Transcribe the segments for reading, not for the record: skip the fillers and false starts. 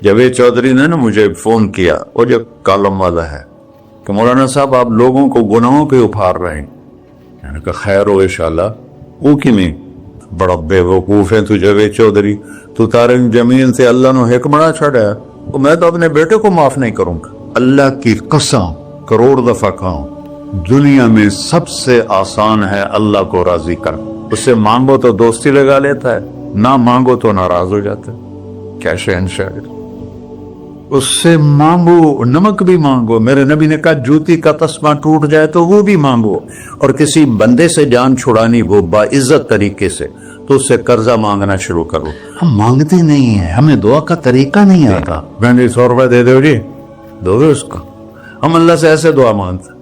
جاوید چودھری نے نا مجھے فون کیا، وہ جو کالم والا ہے، کہ مولانا صاحب آپ لوگوں کو گناہوں پہ اپھار رہے ہیں۔ میں نے کہا خیر ہو انشاءاللہ۔ وہ کی میں بڑا بے وقوف ہے تو جاوید چودھری، تو تارک زمین سے اللہ نے حکمراں چھڑا ہے، وہ میں تو اپنے بیٹے کو معاف نہیں کروں گا۔ اللہ کی قسم کروڑ دفعہ کہوں، دنیا میں سب سے آسان ہے اللہ کو راضی کر۔ اس سے مانگو تو دوستی لگا لیتا ہے، نہ مانگو تو ناراض ہو جاتا ہے۔ کیا شہنشاہ، اس سے مانگو، نمک بھی مانگو۔ میرے نبی نے کہا جوتی کا تسمہ ٹوٹ جائے تو وہ بھی مانگو، اور کسی بندے سے جان چھڑانی وہ باعزت طریقے سے، تو اس سے قرضہ مانگنا شروع کرو۔ ہم مانگتے نہیں ہیں، ہمیں دعا کا طریقہ نہیں آتا۔ میں نے 100 روپے دے دو جی، دو گے اس کو؟ ہم اللہ سے ایسے دعا مانگتے،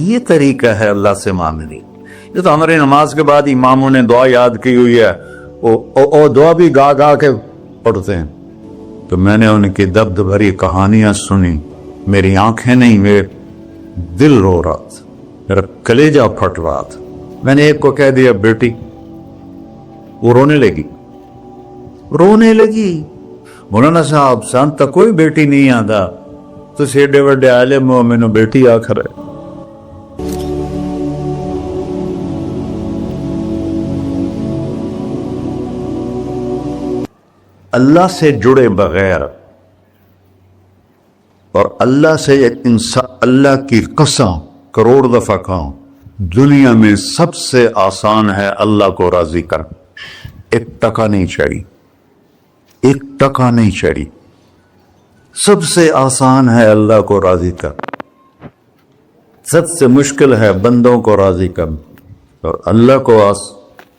یہ طریقہ ہے اللہ سے مانگنی۔ یہ تو ہماری نماز کے بعد اماموں نے دعا یاد کی ہوئی ہے، وہ دعا بھی گا گا کے پڑھتے ہیں۔ تو میں نے ان کی درد بھری کہانیاں سنی، میری آنکھیں نہیں، میرے دل رو رہا تھا، میرا کلیجہ پھٹ رہا تھا۔ میں نے ایک کو کہہ دیا بیٹی، وہ رونے لگی۔ مولانا صاحب سان تک کوئی بیٹی نہیں آتا، تو سیڈے وڈے عالم ہو، مینوں بیٹی آخر ہے۔ اللہ سے جڑے بغیر اور اللہ سے ایک انسان، اللہ کی قسم کروڑ دفعہ کہوں، دنیا میں سب سے آسان ہے اللہ کو راضی کر۔ ایک ٹکا نہیں چڑھی، ایک ٹکا نہیں چڑھی۔ سب سے آسان ہے اللہ کو راضی کر، سب سے مشکل ہے بندوں کو راضی کر، اور اللہ کو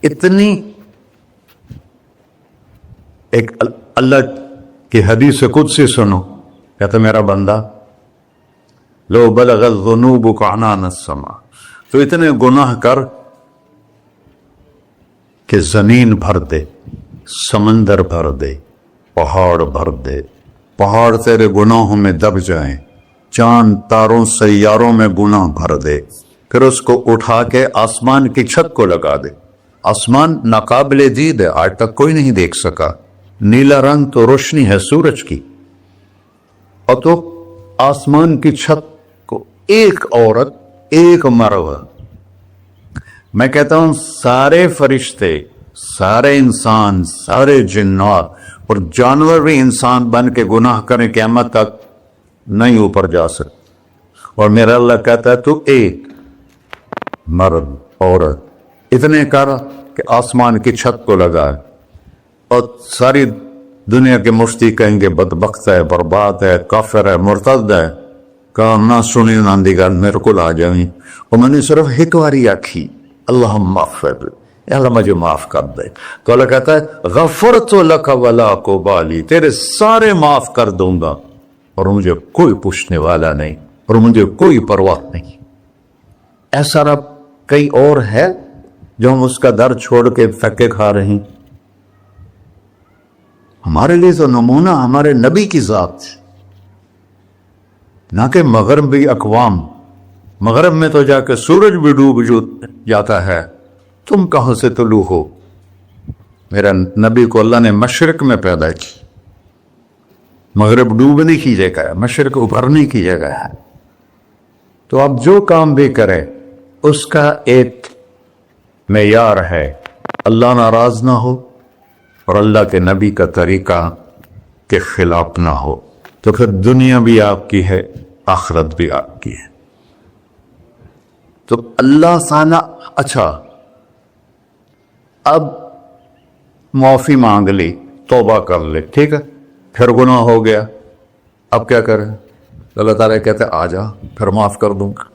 اتنی ایک اللہ کی حدیث قدسی سنو، کہتا میرا بندہ لو بلغ الذنوب عنان السماء، تو اتنے گناہ کر کہ زمین بھر دے، سمندر بھر دے، پہاڑ بھر دے، پہاڑ تیرے گناہوں میں دب جائیں، چاند تاروں سیاروں میں گناہ بھر دے، پھر اس کو اٹھا کے آسمان کی چھت کو لگا دے۔ آسمان ناقابل دید ہے، آج تک کوئی نہیں دیکھ سکا، نیلا رنگ تو روشنی ہے سورج کی، اور تو آسمان کی چھت کو ایک عورت، ایک مرد، میں کہتا ہوں سارے فرشتے، سارے انسان، سارے جنات اور جانور بھی انسان بن کے گناہ کریں، قیامت تک نہیں اوپر جا سکتے، اور میرا اللہ کہتا ہے تو ایک مرد عورت اتنے کر کہ آسمان کی چھت کو لگائے، اور ساری دنیا کے مفتی کہیں گے بدبخت ہے، برباد ہے، کافر ہے، مرتد ہے، کہا نہ سنی نہ دیگر میرے کو آ جائیں، اور میں نے صرف ایک باری آکھی اللہم اغفر، اللہ مجھے معاف کر دے، تو اللہ کہتا ہے غفرت لک ولا ابالی، تیرے سارے معاف کر دوں گا اور مجھے کوئی پوچھنے والا نہیں، اور مجھے کوئی پرواہ نہیں۔ ایسا رب کئی اور ہے جو ہم اس کا در چھوڑ کے پھکے کھا رہے ہیں؟ ہمارے لیے تو نمونہ ہمارے نبی کی ذات، نہ کہ مغربی اقوام۔ مغرب میں تو جا کے سورج بھی ڈوب جاتا ہے، تم کہاں سے طلوع ہو؟ میرا نبی کو اللہ نے مشرق میں پیدا کی، مغرب ڈوبنے کی جگہ ہے، مشرق ابھرنے کی جگہ ہے۔ تو آپ جو کام بھی کریں اس کا ایک معیار ہے، اللہ ناراض نہ ہو اور اللہ کے نبی کا طریقہ کے خلاف نہ ہو، تو پھر دنیا بھی آپ کی ہے، آخرت بھی آپ کی ہے۔ تو اللہ سانا، اچھا اب معافی مانگ لی، توبہ کر لے، ٹھیک ہے، پھر گناہ ہو گیا، اب کیا کریں؟ اللہ تعالیٰ کہتے آ جا پھر معاف کر دوں گا۔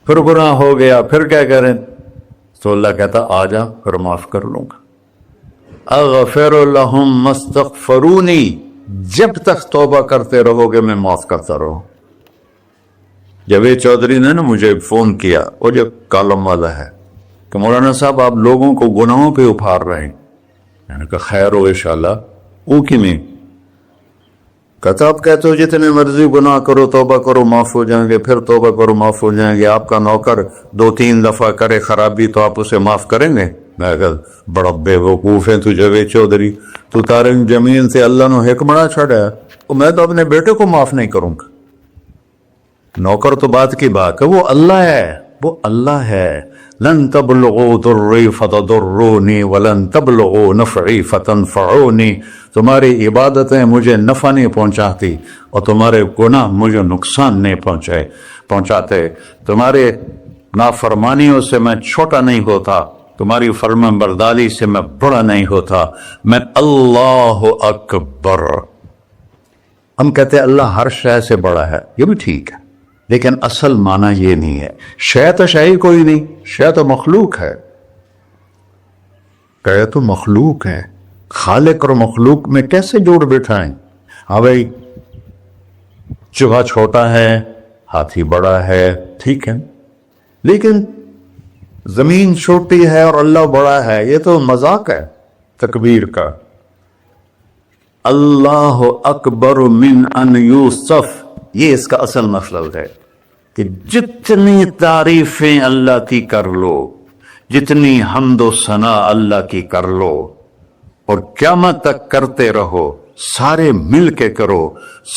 پھر گناہ ہو گیا، پھر کیا کریں؟ تو اللہ کہتا آ جا پھر معاف کر لوں گا۔ اغفر لہم مستغفرونی، جب تک توبہ کرتے رہو گے میں معاف کرتا رہوں۔ جاوید چودھری نے نا مجھے فون کیا، وہ جو کالم والا ہے، کہ مولانا صاحب آپ لوگوں کو گناہوں پہ اپھار رہے ہیں۔ میں نے کہا خیر ہو انشاءاللہ۔ وہ کی میں کہتا آپ کہتے ہو جتنے مرضی گناہ کرو، توبہ کرو معاف ہو جائیں گے، پھر توبہ کرو معاف ہو جائیں گے، آپ کا نوکر 2-3 دفعہ کرے خرابی تو آپ اسے معاف کریں گے؟ میں کہا بڑا بے وقوف ہے تو جاوید چودھری، تو تارے زمین سے اللہ نے حکمڑا چھڑا ہے، تو میں تو اپنے بیٹے کو معاف نہیں کروں گا۔ نوکر تو بات کی بات ہے، وہ اللہ ہے، وہ اللہ ہے۔ لن تبلغوا ضری فتضرونی ولن تبلغوا نفعی فتنفعونی، تمہاری عبادتیں مجھے نفع نہیں پہنچاتی اور تمہارے گناہ مجھے نقصان نہیں پہنچاتے، تمہارے نافرمانیوں سے میں چھوٹا نہیں ہوتا، تمہاری فرمان برداری سے میں بڑا نہیں ہوتا، میں اللہ اکبر۔ ہم کہتے ہیں اللہ ہر شے سے بڑا ہے، یہ بھی ٹھیک ہے، لیکن اصل معنی یہ نہیں ہے۔ شے تو شے ہی کوئی نہیں، شے تو مخلوق ہے، کہ تو مخلوق ہے، خالق اور مخلوق میں کیسے جوڑ بٹھائیں؟ ہاں بھائی، چوہا چھوٹا ہے، ہاتھی بڑا ہے، ٹھیک ہے، لیکن زمین چھوٹی ہے اور اللہ بڑا ہے، یہ تو مذاق ہے تکبیر کا۔ اللہ اکبر من ان یوسف، یہ اس کا اصل مطلب ہے کہ جتنی تعریفیں اللہ کی کر لو، جتنی حمد و ثنا اللہ کی کر لو اور قیامت تک کرتے رہو، سارے مل کے کرو،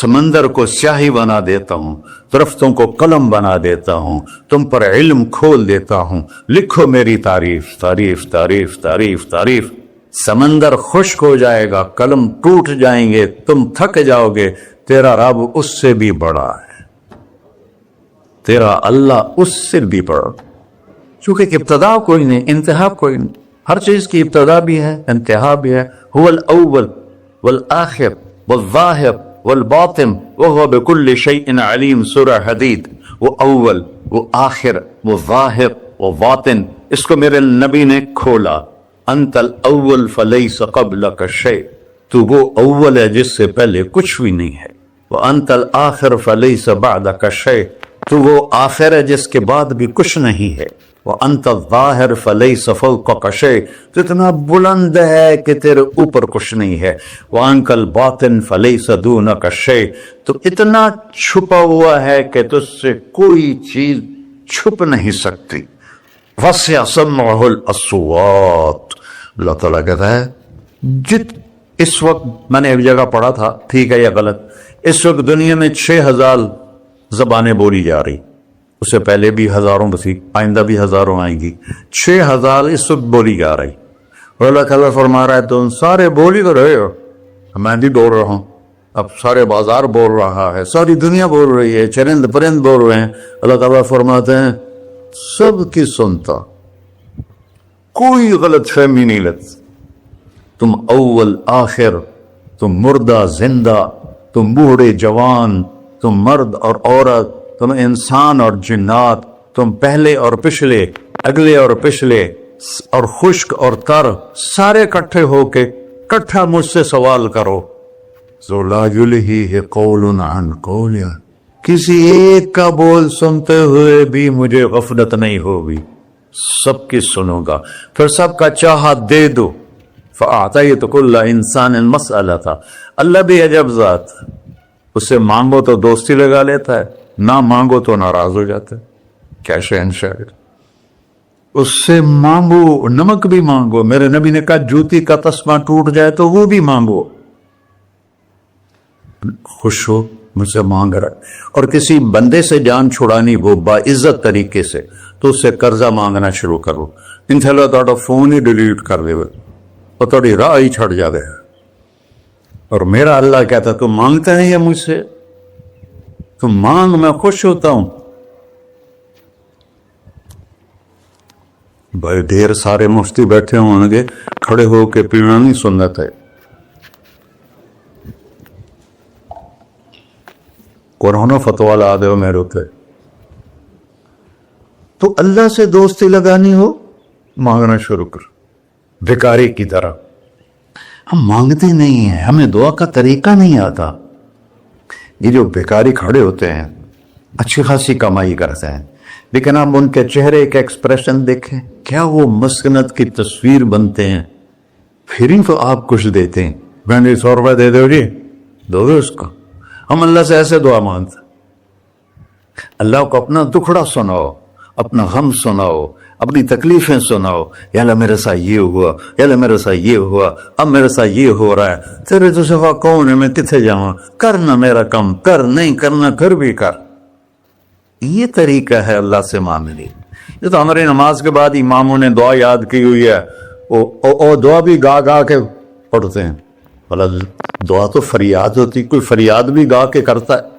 سمندر کو سیاہی بنا دیتا ہوں، درختوں کو قلم بنا دیتا ہوں، تم پر علم کھول دیتا ہوں، لکھو میری تعریف تعریف تعریف تعریف تعریف۔ سمندر خشک ہو جائے گا، قلم ٹوٹ جائیں گے، تم تھک جاؤ گے، تیرا رب اس سے بھی بڑا ہے، تیرا اللہ اس سے بھی بڑا، چونکہ ابتدا کوئی نہیں، انتہا کوئی نہیں، ہر چیز کی ابتدا بھی ہے، انتہا بھی ہے۔ هو الاول والآخر والظاہر والباطن وهو بكل شيء علیم، سورہ حدید۔ وہ اول، وہ آخر، وہ ظاہر، وہ باطن، اس کو میرے نبی نے کھولا۔ انت الاول فلیس قبلک شیء، تو وہ اول ہے جس سے پہلے کچھ بھی نہیں ہے۔ وانت الآخر فلیس بعدک شیء، تو وہ آخر ہے جس کے بعد بھی کچھ نہیں ہے۔ وانت الظاہر فلیس فوقک شیء، تو اتنا بلند ہے کہ تیرے اوپر کچھ نہیں ہے۔ وانت الباطن فلیس دونک شیء، تو اتنا چھپا ہوا ہے کہ تجھ سے کوئی چیز چھپ نہیں سکتی۔ وسع سمعہ الاصوات، اللہ تعالیٰ کہتا ہے اس وقت میں نے ایک جگہ پڑھا تھا، ٹھیک ہے یا غلط، اس وقت دنیا میں 6000 زبانیں بولی جا رہی، اس سے پہلے بھی ہزاروں بسی، آئندہ بھی ہزاروں آئیں گی، 6000 اس وقت بولی جا رہی، اور اللہ تعالیٰ فرما رہا ہے تم سارے بولی تو رہے ہو، میں بھی بول رہا ہوں، اب سارے بازار بول رہا ہے، ساری دنیا بول رہی ہے، چرند پرند بول رہے ہیں، اللہ تعالیٰ فرماتے ہیں سب کی سنتا، کوئی غلط فہمی نہیں لگتی، تم اول آخر، تم مردہ زندہ، تم بوڑھے جوان، تم مرد اور عورت، تم انسان اور جنات، تم پہلے اور پچھلے، اگلے اور پچھلے، اور خشک اور تر، سارے اکٹھے ہو کے اکٹھا مجھ سے سوال کرو۔ ذو لا یلہیہ قول عن قول، کسی ایک کا بول سنتے ہوئے بھی مجھے غفلت نہیں ہوگی، سب کی سنوں گا، پھر سب کا چاہا دے دو۔ فَأَعْطَيْتُ كُلَّ إِنسَانٍ مَسْأَلَةً، اللہ بھی عجب ذات، اس سے مانگو تو دوستی لگا لیتا ہے، نہ مانگو تو ناراض ہو جاتا ہے، کیا شہن شاعر، اس سے مانگو، نمک بھی مانگو، میرے نبی نے کہا جوتی کا تسمہ ٹوٹ جائے تو وہ بھی مانگو، خوش ہو مجھ سے مانگ رہا ہے۔ اور کسی بندے سے جان چھڑانی وہ باعزت طریقے سے، تو اس سے قرضہ مانگنا شروع کرو، انشاءاللہ تھوڑا فون ہی ڈیلیٹ کر دے اور تھوڑی راہ ہی چھڑ جاوے۔ اور میرا اللہ کہتا تم مانگتے ہیں یہ مجھ سے، تم مانگ، میں خوش ہوتا ہوں۔ بھائی ڈھیر سارے مفتی بیٹھے ہوں گے، کھڑے ہو کے پینا نہیں سنت ہے، قرآن و فتویٰ لا دے میرے ہوتے، تو اللہ سے دوستی لگانی ہو مانگنا شروع کر، بھکاری کی طرح۔ ہم مانگتے نہیں ہیں، ہمیں دعا کا طریقہ نہیں آتا۔ یہ جو بھکاری کھڑے ہوتے ہیں اچھی خاصی کمائی کرتے ہیں، لیکن آپ ان کے چہرے کے ایکسپریشن دیکھیں، کیا وہ مسکنت کی تصویر بنتے ہیں، پھر ہی تو آپ کچھ دیتے ہیں، میں نے 100 روپے دے دو جی، دو گے اس کو۔ ہم اللہ سے ایسے دعا مانگتے، اللہ کو اپنا دکھڑا سناؤ، اپنا غم سناؤ، اپنی تکلیفیں سناؤ، یا اللہ میرے ساتھ یہ ہوا، یا اللہ میرے ساتھ یہ ہوا، اب میرے ساتھ یہ ہو رہا ہے، تیرے تو سوا کون ہے، میں کتنے جاؤں، کرنا میرا کم، کر نہیں کرنا پھر بھی کر. یہ طریقہ ہے اللہ سے معاملے. یہ تو ہماری نماز کے بعد اماموں نے دعا یاد کی ہوئی ہے، وہ دعا بھی گا گا کے پڑھتے ہیں. بھلا دعا تو فریاد ہوتی، کوئی فریاد بھی گا کے کرتا ہے.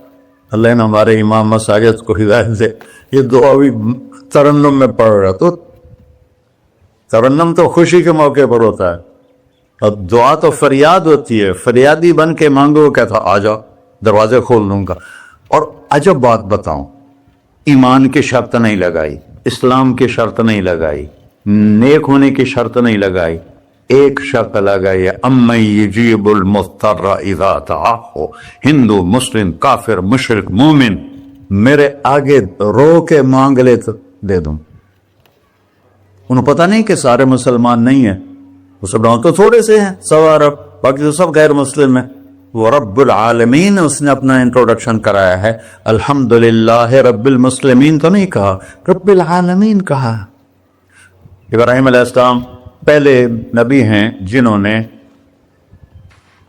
اللہ نے ہمارے امام مساجد کو ہدایت دے، یہ دعا بھی ترنم میں پڑھ رہا. تو ترنم تو خوشی کے موقع پر ہوتا ہے، اب دعا تو فریاد ہوتی ہے. فریادی بن کے مانگو، کہتا آ جاؤ دروازے کھول دوں گا. اور عجب بات بتاؤں، ایمان کی شرط نہیں لگائی، اسلام کی شرط نہیں لگائی، نیک ہونے کی شرط نہیں لگائی، ایک شرط لگائی ہے، امن یجیب المضطر اذا دعاہ. ہندو، مسلم، کافر، مشرک، مومن میرے آگے رو کے مانگ لے تو دے دوں. انہوں پتہ نہیں کہ سارے مسلمان نہیں ہیں، مسلمان تو تھوڑے سے ہیں، 100 ارب، باقی تو سب غیر مسلم ہیں. وہ رب العالمین اس نے اپنا انٹروڈکشن کرایا ہے. الحمدللہ رب المسلمین تو نہیں کہا، رب العالمین کہا. ابراہیم علیہ السلام پہلے نبی ہیں جنہوں نے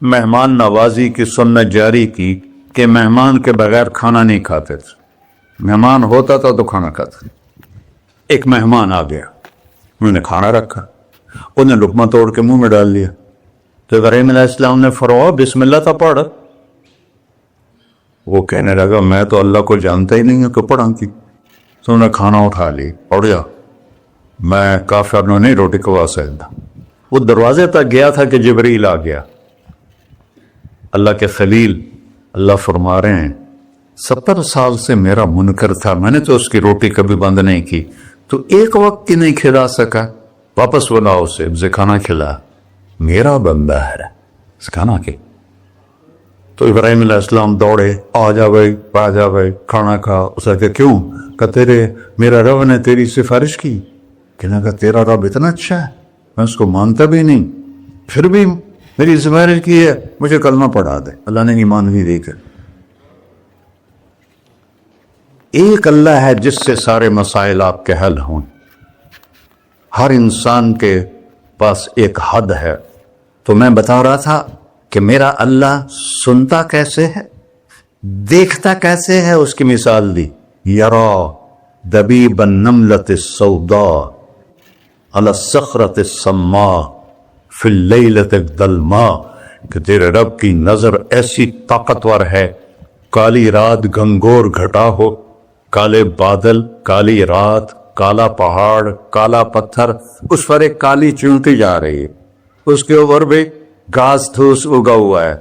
مہمان نوازی کی سنت جاری کی کہ مہمان کے بغیر کھانا نہیں کھاتے تھے. مہمان ہوتا تھا تو کھانا کھاتے. ایک مہمان آ گیا، انہوں نے کھانا رکھا، انہوں نے لقمہ توڑ کے منہ میں ڈال لیا. تو ابراہیم علیہ السلام نے فرمایا بسم اللہ تھا پڑھ. وہ کہنے لگا میں تو اللہ کو جانتا ہی نہیں ہوں کہ پڑھا کی. تو انہوں نے کھانا اٹھا لی، پڑھ جا، میں کافر نے نہیں روٹی کھوا سکتا. وہ دروازے تک گیا تھا کہ جبریل آ گیا. اللہ کے خلیل اللہ فرما رہے ہیں 70 سال سے میرا منکر تھا، میں نے تو اس کی روٹی کبھی بند نہیں کی، تو ایک وقت کی نہیں کھلا سکا، واپس بلاؤ اسے، اسے کھانا کھلا، میرا بندہ ہے، اس کھانا کے. تو ابراہیم علیہ السلام دوڑے، آ جا بھائی، آ جا بھائی، کھانا کھا. اسے کہ کیوں؟ کہ میرا رب نے تیری سفارش کی. کہنے لگا تیرا رب اتنا اچھا ہے، میں اس کو مانتا بھی نہیں، پھر بھی میری سفارش کی ہے، مجھے کلمہ پڑھا دے. اللہ نے ایمان بھی دے کر. ایک اللہ ہے جس سے سارے مسائل آپ کے حل ہوں. ہر انسان کے پاس ایک حد ہے. تو میں بتا رہا تھا کہ میرا اللہ سنتا کیسے ہے، دیکھتا کیسے ہے، اس کی مثال دی. یرا دبیب النملۃ السوداء علی الصخرۃ السماء فی اللیلۃ الظلماء، کہ تیرے رب کی نظر ایسی طاقتور ہے، کالی رات گھنگور گھٹا ہو، کالے بادل، کالی رات، کالا پہاڑ، کالا پتھر، اس پر ایک کالی چونٹی جا رہی ہے، اس کے اوپر بھی گھاس پھوس اگا ہوا ہے.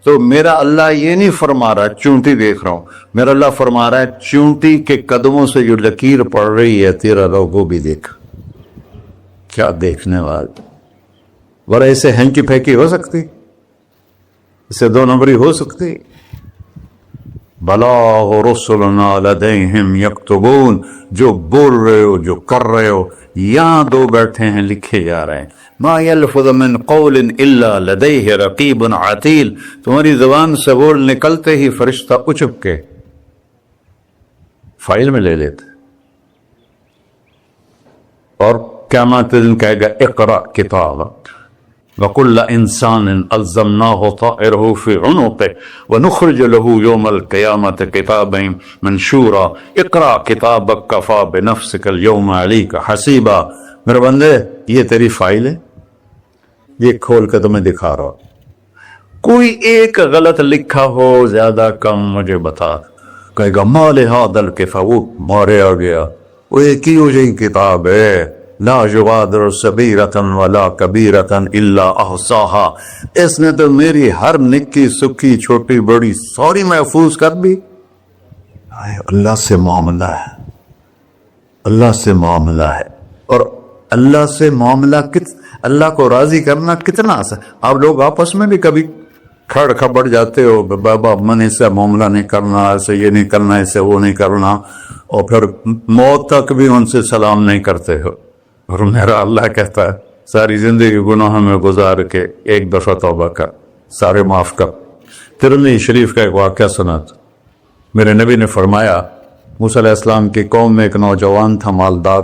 تو میرا اللہ یہ نہیں فرما رہا چونٹی دیکھ رہا ہوں، میرا اللہ فرما رہا ہے چونٹی کے قدموں سے جو لکیر پڑ رہی ہے تیرا رب وہ بھی دیکھ. کیا دیکھنے والا، ورہ اسے ہینکی پھینکی ہو سکتی، اسے 2 نمبری ہو سکتی. بلاغ رسلنا لدیہم یکتبون، جو بول رہے ہو، جو کر رہے ہو، یہاں 2 بیٹھے ہیں، لکھے جا رہے ہیں. ما یلفظ من قول الا لدیہ رقیب عتید، تمہاری زبان سے بول نکلتے ہی فرشتہ اچک کے فائل میں لے لیتے. اور قیامت دن کہے گا اقرأ کتابک وَكُلَّ إِنسَانٍ أَلْزَمْنَاهُ طَائِرَهُ فِي عُنُقِهِ وَنُخْرِجُ لَهُ يَوْمَ الْقِيَامَةِ كِتَابًا مَنْشُورًا اقرأ کتابک کفیٰ بنفسک اليوم علیک حسیبا. میرے بندے یہ تیری فائل ہے، یہ کھول کے تمہیں دکھا رہا ہوں. کوئی ایک غلط لکھا ہو زیادہ کم مجھے بتا. کہے گا ما لهذا الكتاب، وہ مارے آ گیا، وہ ایک ہی ہو جائے کتاب ہے، لا یغادر صغیرۃ ولا کبیرۃ الا احصاها، اس نے تو میری ہر نکی سکی چھوٹی بڑی ساری محفوظ کر دی. اللہ سے معاملہ ہے، اللہ سے معاملہ ہے. اور اللہ سے معاملہ اللہ کو راضی کرنا کتنا آسان. آپ لوگ آپس میں بھی کبھی کھڑ کھبڑ جاتے ہو، بابا من سے معاملہ نہیں کرنا، ایسے یہ نہیں کرنا، ایسے وہ نہیں کرنا، اور پھر موت تک بھی ان سے سلام نہیں کرتے ہو. اور میرا اللہ کہتا ہے ساری زندگی گناہ میں گزار کے ایک دفعہ توبہ کر، سارے معاف کر. ترمذی شریف کا ایک واقعہ سنا تھا. میرے نبی نے فرمایا موسیٰ علیہ السلام کی قوم میں ایک نوجوان تھا مالدار،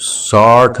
60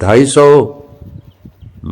250